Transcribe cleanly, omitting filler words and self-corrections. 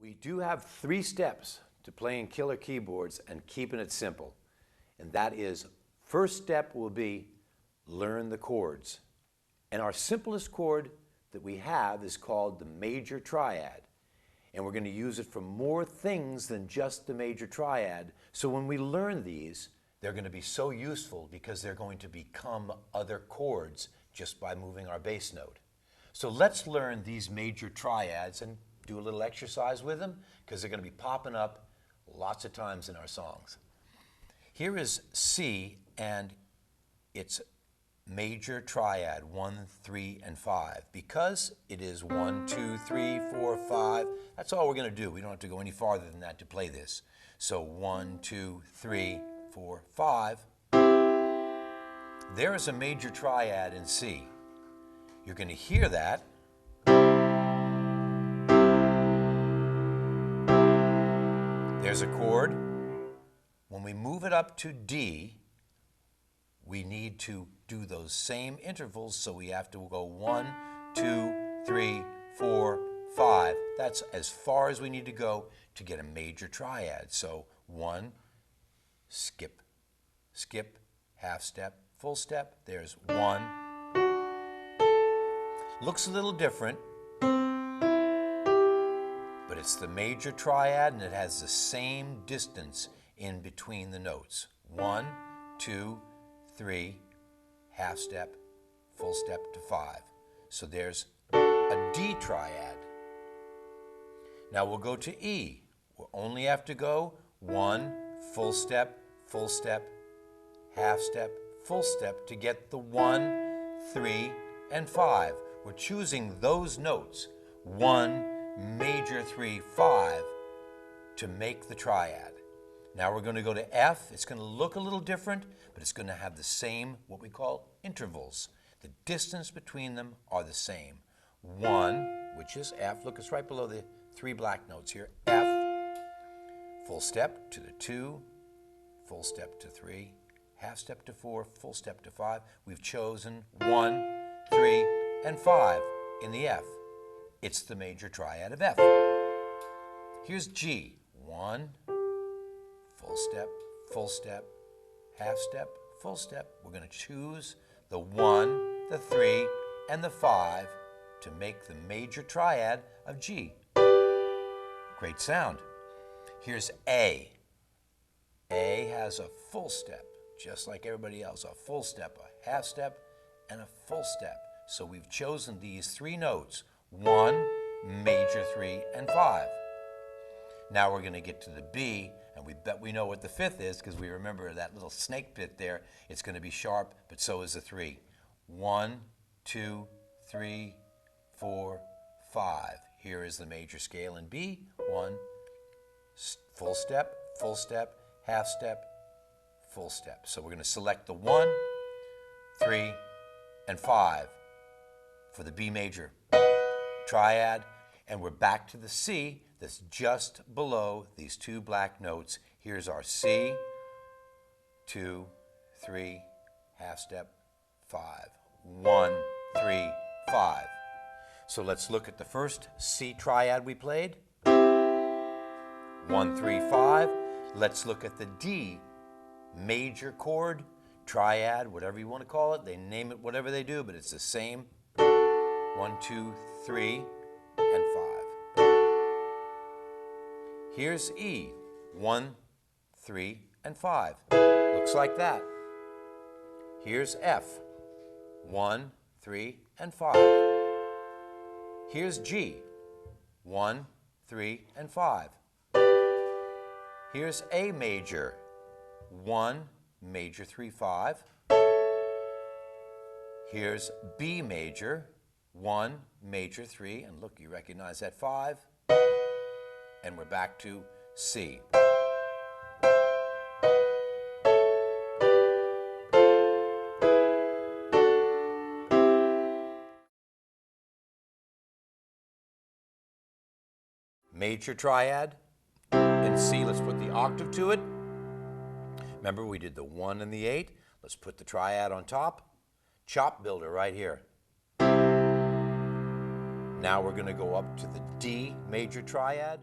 We do have 3 steps to playing killer keyboards and keeping it simple. And that is, first step will be learn the chords. And our simplest chord that we have is called the major triad. And we're going to use it for more things than just the major triad. So when we learn these, they're going to be so useful because they're going to become other chords just by moving our bass note. So let's learn these major triads and do a little exercise with them because they're going to be popping up lots of times in our songs. Here is C, and it's major triad 1, 3, and 5. Because it is 1, 2, 3, 4, 5, that's all we're going to do. We don't have to go any farther than that to play this. So 1, 2, 3, 4, 5. There is a major triad in C. You're going to hear that. There's a chord. When we move it up to D, we need to do those same intervals, so we have to go 1, 2, 3, 4, 5. That's as far as we need to go to get a major triad. So 1, skip, skip, half step, full step. There's 1. Looks a little different, but it's the major triad and it has the same distance in between the notes. 1, 2, 3, half step, full step to 5. So there's a D triad. Now we'll go to E. We'll only have to go 1, full step, half step, full step to get the 1, 3, and 5. We're choosing those notes, 1, major 3, 5, to make the triad. Now we're going to go to F. It's going to look a little different, but it's going to have the same, what we call intervals. The distance between them are the same. 1, which is F. Look, it's right below the 3 black notes here. F, full step to the 2, full step to 3, half step to 4, full step to 5. We've chosen 1, 3, and 5 in the F. It's the major triad of F. Here's G. 1, full step, half step, full step. We're going to choose the 1, the 3, and the 5 to make the major triad of G. Great sound. Here's A. A has a full step, just like everybody else. A full step, a half step, and a full step. So we've chosen these 3 notes. 1, major 3, and 5. Now we're going to get to the B, and we bet we know what the 5th is because we remember that little snake bit there. It's going to be sharp, but so is the 3. 1, 2, 3, 4, 5. Here is the major scale in B. 1, full step, half step, full step. So we're going to select the 1, 3, and 5 for the B major triad, and we're back to the C that's just below these 2 black notes. Here's our C, 2, 3, half step, 5. 1, 3, 5. So let's look at the first C triad we played. 1, 3, 5. Let's look at the D major chord triad, whatever you want to call it. They name it whatever they do, but it's the same. 1, 2, 3, and 5. Here's E. 1, 3, and 5. Looks like that. Here's F. 1, 3, and 5. Here's G. 1, 3, and 5. Here's A major. 1, major 3, 5. Here's B major. 1, major 3, and look, you recognize that 5. And we're back to C. Major triad in C. Let's put the octave to it. Remember, we did the 1 and the 8. Let's put the triad on top. Chop builder right here. Now we're going to go up to the D major triad.